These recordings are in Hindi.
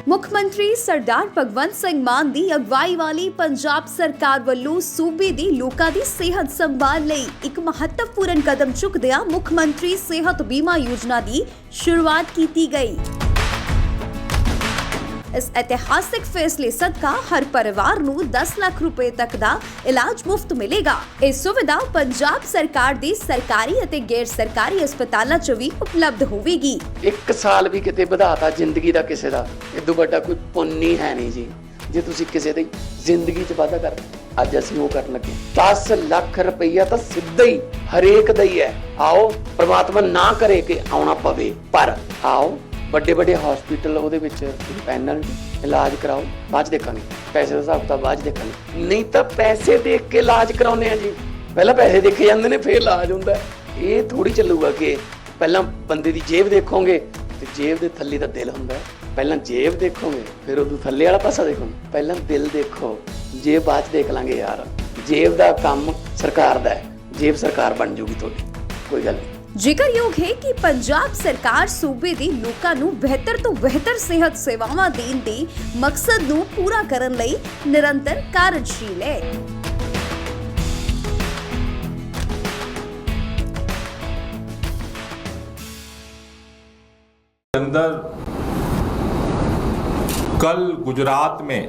ਮੁੱਖ ਮੰਤਰੀ ਸਰਦਾਰ ਭਗਵੰਤ ਸਿੰਘ ਮਾਨ ਦੀ ਅਗਵਾਈ ਵਾਲੀ ਪੰਜਾਬ ਸਰਕਾਰ ਵੱਲੋਂ ਸੂਬੇ ਦੇ ਲੋਕਾਂ ਦੀ ਸਿਹਤ ਸੰਭਾਲ ਲਈ ਇੱਕ ਮਹੱਤਵਪੂਰਨ ਕਦਮ ਚੁੱਕਦਿਆਂ ਮੁੱਖ ਮੰਤਰੀ ਸਿਹਤ ਬੀਮਾ ਯੋਜਨਾ ਦੀ ਸ਼ੁਰੂਆਤ ਕੀਤੀ ਗਈ। इस ऐतिहासिक फैसले सदका हर परिवार नूं 10 लाख रुपए तक दा इलाज मुफ्त मिलेगा। यह सुविधा पंजाब सरकार दे सरकारी अते गैर सरकारी अस्पतालों च भी उपलब्ध होवेगी। एक साल भी किते ਵਧਾਤਾ ਜ਼ਿੰਦਗੀ ਦਾ ਕਿਸੇ ਦਾ ਇਦੋਂ ਵੱਡਾ ਕੋਈ ਪੁੰਨ ਹੀ ਹੈ ਨਹੀਂ ਜੀ। ਜੇ ਤੁਸੀਂ ਕਿਸੇ ਦੀ ਜ਼ਿੰਦਗੀ 'ਚ ਵਾਧਾ ਕਰ ਅੱਜ ਅਸੀਂ ਉਹ ਕਰਨ ਲੱਗੇ 10 ਲੱਖ ਰੁਪਈਆ ਤਾਂ ਸਿੱਧਾ ਹੀ ਹਰੇਕ ਦਾ ਹੀ ਹੈ। ਆਓ ਪ੍ਰਮਾਤਮਾ ਨਾ ਕਰੇ ਕਿ ਆਉਣਾ ਪਵੇ, ਪਰ ਆਓ ਵੱਡੇ ਵੱਡੇ ਹਸਪੀਟਲ ਉਹਦੇ ਵਿੱਚ ਪੈਨਲ ਇਲਾਜ ਕਰਾਓ। ਬਾਅਦ ਦੇਖਾਂਗੇ ਪੈਸੇ ਦਾ ਹਿਸਾਬ ਤਾਂ ਬਾਅਦ ਦੇਖਾਂਗੇ, ਨਹੀਂ ਤਾਂ ਪੈਸੇ ਦੇਖ ਕੇ ਇਲਾਜ ਕਰਾਉਨੇ ਆ ਜੀ। ਪਹਿਲਾਂ ਪੈਸੇ ਦੇਖੇ ਜਾਂਦੇ ਨੇ ਫਿਰ ਇਲਾਜ ਹੁੰਦਾ। ਇਹ ਥੋੜੀ ਚੱਲੂਗਾ ਕਿ ਪਹਿਲਾਂ ਬੰਦੇ ਦੀ ਜੇਬ ਦੇਖੋਗੇ ਤੇ ਜੇਬ ਦੇ ਥੱਲੇ ਦਾ ਦਿਲ ਹੁੰਦਾ। ਪਹਿਲਾਂ ਜੇਬ ਦੇਖੋਗੇ ਫਿਰ ਉਦੋਂ ਥੱਲੇ ਵਾਲਾ ਪਾਸਾ ਦੇਖੋਗੇ। ਪਹਿਲਾਂ ਦਿਲ ਦੇਖੋ, ਜੇਬ ਬਾਅਦ ਦੇਖ ਲਾਂਗੇ ਯਾਰ। ਜੇਬ ਦਾ ਕੰਮ ਸਰਕਾਰ ਦਾ ਹੈ, ਜੇਬ ਸਰਕਾਰ ਬਣ ਜੂਗੀ ਤੁਹਾਡੀ, ਕੋਈ ਗੱਲ ਨਹੀਂ। ਜ਼ਿਕਰਯੋਗ ਹੈ ਕਿ ਪੰਜਾਬ ਸਰਕਾਰ ਸੂਬੇ ਦੇ ਲੋਕਾਂ ਨੂੰ ਬਿਹਤਰ ਤੋਂ ਬਿਹਤਰ ਸਿਹਤ ਸੇਵਾਵਾਂ ਦੇਣ ਦੇ ਮਕਸਦ ਨੂੰ ਪੂਰਾ ਕਰਨ ਲਈ ਨਿਰੰਤਰ ਕਾਰਜਸ਼ੀਲ ਹੈ। अंदर कल गुजरात में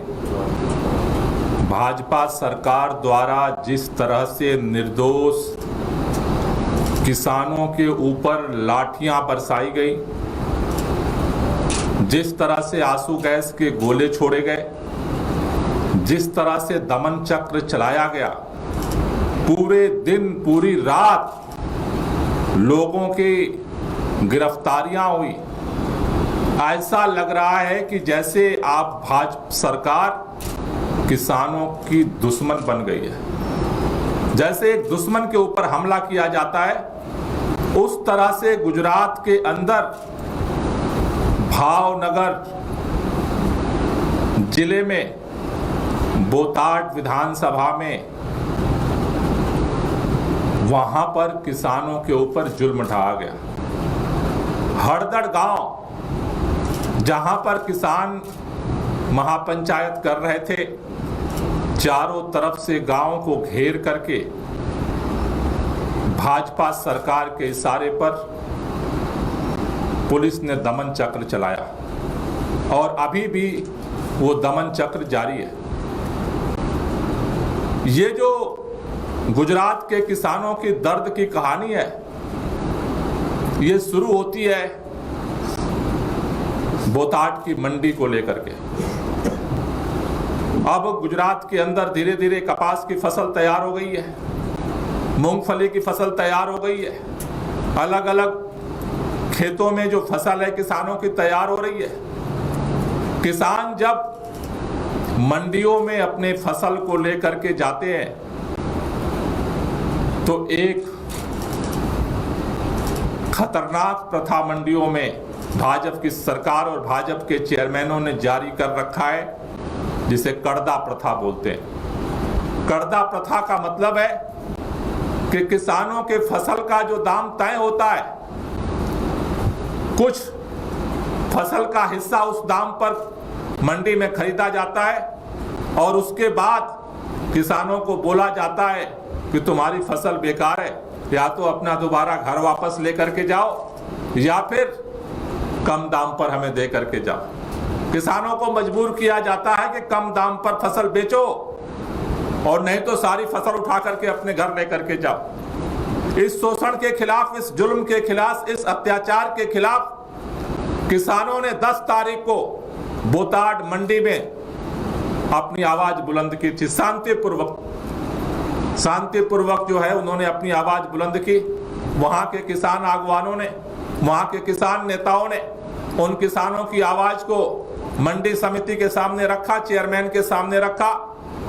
भाजपा सरकार द्वारा जिस तरह से निर्दोष किसानों के ऊपर लाठियां बरसाई गई, जिस तरह से आंसू गैस के गोले छोड़े गए, जिस तरह से दमन चक्र चलाया गया, पूरे दिन पूरी रात लोगों की गिरफ्तारियां हुई, ऐसा लग रहा है कि जैसे आप भाजपा सरकार किसानों की दुश्मन बन गई है। जैसे एक दुश्मन के ऊपर हमला किया जाता है, उस तरह से गुजरात के अंदर भावनगर जिले में बोटाड विधानसभा में वहां पर किसानों के ऊपर जुल्म ढाया गया। हरदड़ गांव जहां पर किसान महापंचायत कर रहे थे, चारों तरफ से गांव को घेर करके भाजपा सरकार के इशारे पर पुलिस ने दमन चक्र चलाया और अभी भी वो दमन चक्र जारी है। ये जो गुजरात के किसानों की दर्द की कहानी है, ये शुरू होती है बोटाड की मंडी को लेकर के। अब गुजरात के अंदर धीरे धीरे कपास की फसल तैयार हो गई है, मूंगफली की फसल तैयार हो गई है, अलग अलग खेतों में जो फसल है किसानों की तैयार हो रही है। किसान जब मंडियों में अपने फसल को लेकर के जाते हैं तो एक खतरनाक प्रथा मंडियों में भाजपा की सरकार और भाजपा के चेयरमैनों ने जारी कर रखा है, जिसे कड़दा प्रथा बोलते हैं। कड़दा प्रथा का मतलब है कि किसानों के फसल का जो दाम तय होता है, कुछ फसल का हिस्सा उस दाम पर मंडी में खरीदा जाता है और उसके बाद किसानों को बोला जाता है कि तुम्हारी फसल बेकार है, या तो अपना दोबारा घर वापस लेकर के जाओ या फिर कम दाम पर हमें दे करके जाओ। किसानों को मजबूर किया जाता है कि कम दाम पर फसल बेचो और नहीं तो सारी फसल उठा करके अपने घर लेकर के जाओ। इस शोषण के खिलाफ, इस जुल्म के खिलाफ, इस अत्याचार के खिलाफ किसानों ने 10 तारीख को बोटाड मंडी में अपनी आवाज बुलंद की थी। शांतिपूर्वक जो है उन्होंने अपनी आवाज बुलंद की। वहां के किसान आगवानों ने, वहां के किसान नेताओं ने उन किसानों की आवाज को मंडी समिति के सामने रखा, चेयरमैन के सामने रखा।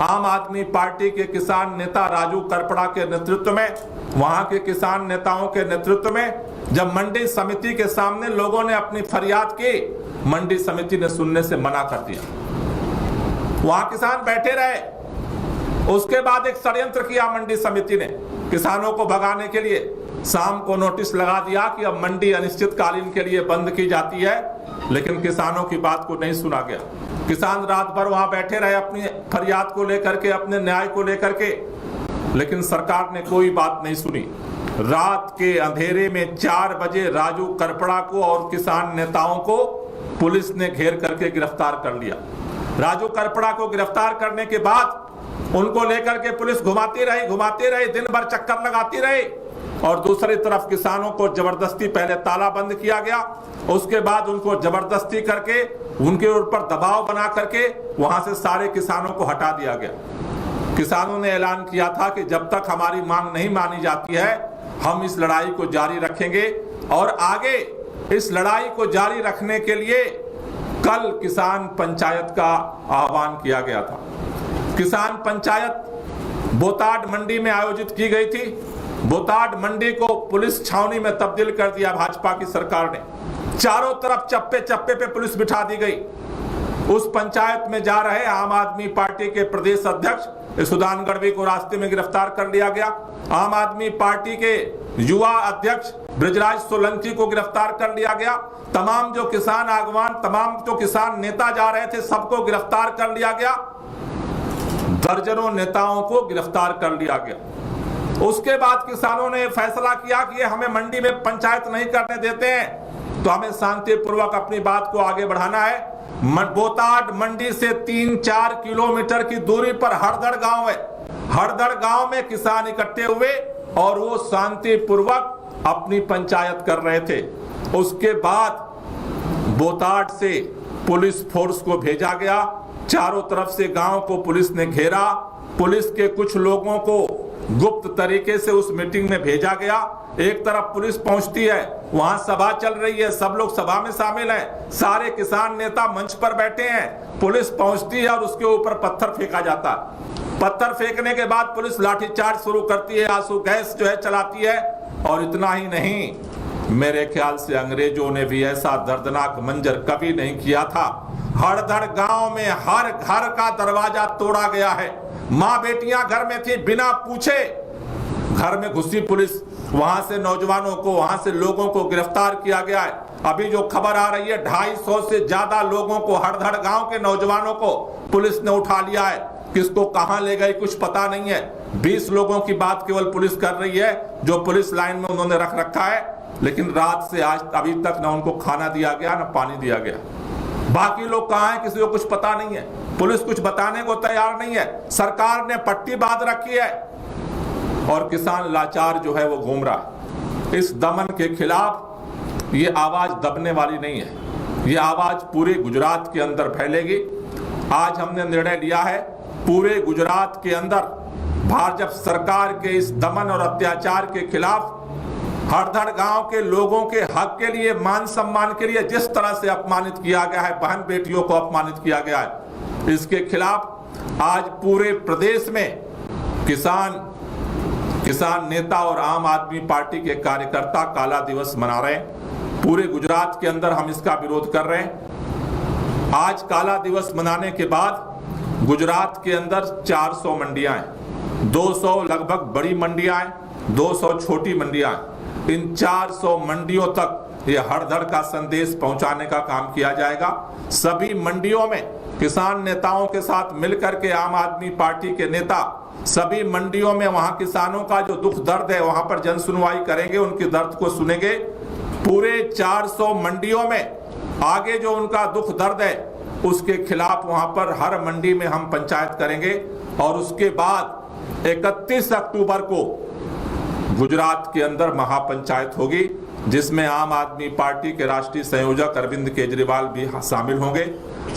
आम आदमी पार्टी के किसान नेता राजू करपड़ा के नेतृत्व में, वहां के किसान नेताओं के नेतृत्व में जब मंडी समिति के सामने लोगों ने अपनी फरियाद की, मंडी समिति ने सुनने से मना कर दिया। वहां किसान बैठे रहे। उसके बाद एक षड्यंत्र किया मंडी समिति ने किसानों को भगाने के लिए। शाम को नोटिस लगा दिया कि अब मंडी अनिश्चितकालीन के लिए बंद की जाती है, लेकिन किसानों की बात को नहीं सुना गया। किसान रात भर वहां बैठे रहे अपनी फरियाद को लेकर के, अपने न्याय को लेकर के, लेकिन सरकार ने कोई बात नहीं सुनी। रात के अंधेरे में 4 बजे राजू करपड़ा को और किसान नेताओं को पुलिस ने घेर करके गिरफ्तार कर लिया। राजू करपड़ा को गिरफ्तार करने के बाद उनको लेकर के पुलिस घुमाती रही, दिन भर चक्कर लगाती रही, और दूसरी तरफ किसानों को जबरदस्ती पहले ताला बंद किया गया, उसके बाद उनको जबरदस्ती करके उनके ऊपर दबाव बना करके वहां से सारे किसानों को हटा दिया गया। किसानों ने ऐलान किया था कि जब तक हमारी मांग नहीं मानी जाती है हम इस लड़ाई को जारी रखेंगे, और आगे इस लड़ाई को जारी रखने के लिए कल किसान पंचायत का आह्वान किया गया था। किसान पंचायत बोताड मंडी में आयोजित की गई थी। बोताड मंडी को पुलिस छावनी में तब्दील कर दिया भाजपा की सरकार ने। चारों तरफ चप्पे चप्पे पे पुलिस बिठा दी गई। उस पंचायत में जा रहे आम आदमी पार्टी के प्रदेश अध्यक्ष सुदान गढ़वी को रास्ते में गिरफ्तार कर लिया गया। आम आदमी पार्टी के युवा अध्यक्ष ब्रजराज सोलंकी को गिरफ्तार कर लिया गया। तमाम जो किसान आगवान, तमाम जो किसान नेता जा रहे थे, सबको गिरफ्तार कर लिया गया। दर्जनों नेताओं को गिरफ्तार कर लिया गया। उसके बाद किसानों ने फैसला किया कि ये हमें मंडी में पंचायत नहीं करने देते हैं, तो हमें शांतिपूर्वक अपनी बात को आगे बढ़ाना है। बोताड मंडी से 3-4 किलोमीटर की दूरी पर हरदड़ गांव है। हरदड़ गांव में किसान इकट्ठे हुए और वो शांतिपूर्वक अपनी पंचायत कर रहे थे। उसके बाद बोताड से पुलिस फोर्स को भेजा गया। चारों तरफ से गांव को पुलिस ने घेरा। पुलिस के कुछ लोगों को गुप्त तरीके से उस मीटिंग में भेजा गया। एक तरफ पुलिस पहुंचती है, वहां सभा चल रही है, सब लोग सभा में शामिल हैं, सारे किसान नेता मंच पर बैठे हैं। पुलिस पहुंचती है और उसके ऊपर पत्थर फेंका जाता है। पत्थर फेंकने के बाद पुलिस लाठीचार्ज शुरू करती है, आंसू गैस जो है चलाती है। और इतना ही नहीं, मेरे ख्याल से अंग्रेजों ने भी ऐसा दर्दनाक मंजर कभी नहीं किया था। हरदड़ गांव में हर घर का दरवाजा तोड़ा गया है। माँ बेटियां घर में थी, बिना पूछे घर में घुसी पुलिस। वहां से नौजवानों को, वहां से लोगों को गिरफ्तार किया गया है। अभी जो खबर आ रही है, 250 से ज्यादा लोगों को, हरदड़ गांव के नौजवानों को पुलिस ने उठा लिया है। किसको कहां ले गई कुछ पता नहीं है। 20 लोगों की बात केवल पुलिस कर रही है, जो पुलिस लाइन में उन्होंने रख रखा है। लेकिन रात से आज अभी तक ना उनको खाना दिया गया, ना पानी दिया गया। बाकी लोग कहां हैं किसी को कुछ पता नहीं है। पुलिस कुछ बताने को तैयार नहीं है। सरकार ने पट्टी बांध रखी है और किसान लाचार जो है वो घूम रहा है। इस दमन के खिलाफ ये आवाज दबने वाली नहीं है। ये आवाज पूरे गुजरात के अंदर फैलेगी। आज हमने निर्णय लिया है, पूरे गुजरात के अंदर भाजपा सरकार के इस दमन और अत्याचार के खिलाफ हरदड़ गांव के लोगों के हक के लिए, मान सम्मान के लिए जिस तरह से अपमानित किया गया है, बहन बेटियों को अपमानित किया गया है, इसके खिलाफ आज पूरे प्रदेश में किसान नेता और आम आदमी पार्टी के कार्यकर्ता काला दिवस मना रहे हैं। पूरे गुजरात के अंदर हम इसका विरोध कर रहे हैं। आज काला दिवस मनाने के बाद गुजरात के अंदर 400 मंडियां हैं, 200 लगभग बड़ी मंडियां हैं, 200 छोटी मंडियां हैं। इन 400 मंडियों तक ये हरदड़ का संदेश पहुंचाने का काम किया जाएगा। सभी मंडियों में किसान नेताओं के साथ मिलकर के आम आदमी पार्टी के नेता सभी मंडियों में वहां किसानों का जो दुख दर्द है वहां पर जन सुनवाई करेंगे, उनके दर्द को सुनेंगे। पूरे 400 मंडियों में आगे जो उनका दुख दर्द है उसके खिलाफ वहां पर हर मंडी में हम पंचायत करेंगे। और उसके बाद 31 अक्टूबर को गुजरात के अंदर महापंचायत होगी, जिसमें आम आदमी पार्टी के राष्ट्रीय संयोजक अरविंद केजरीवाल भी शामिल होंगे।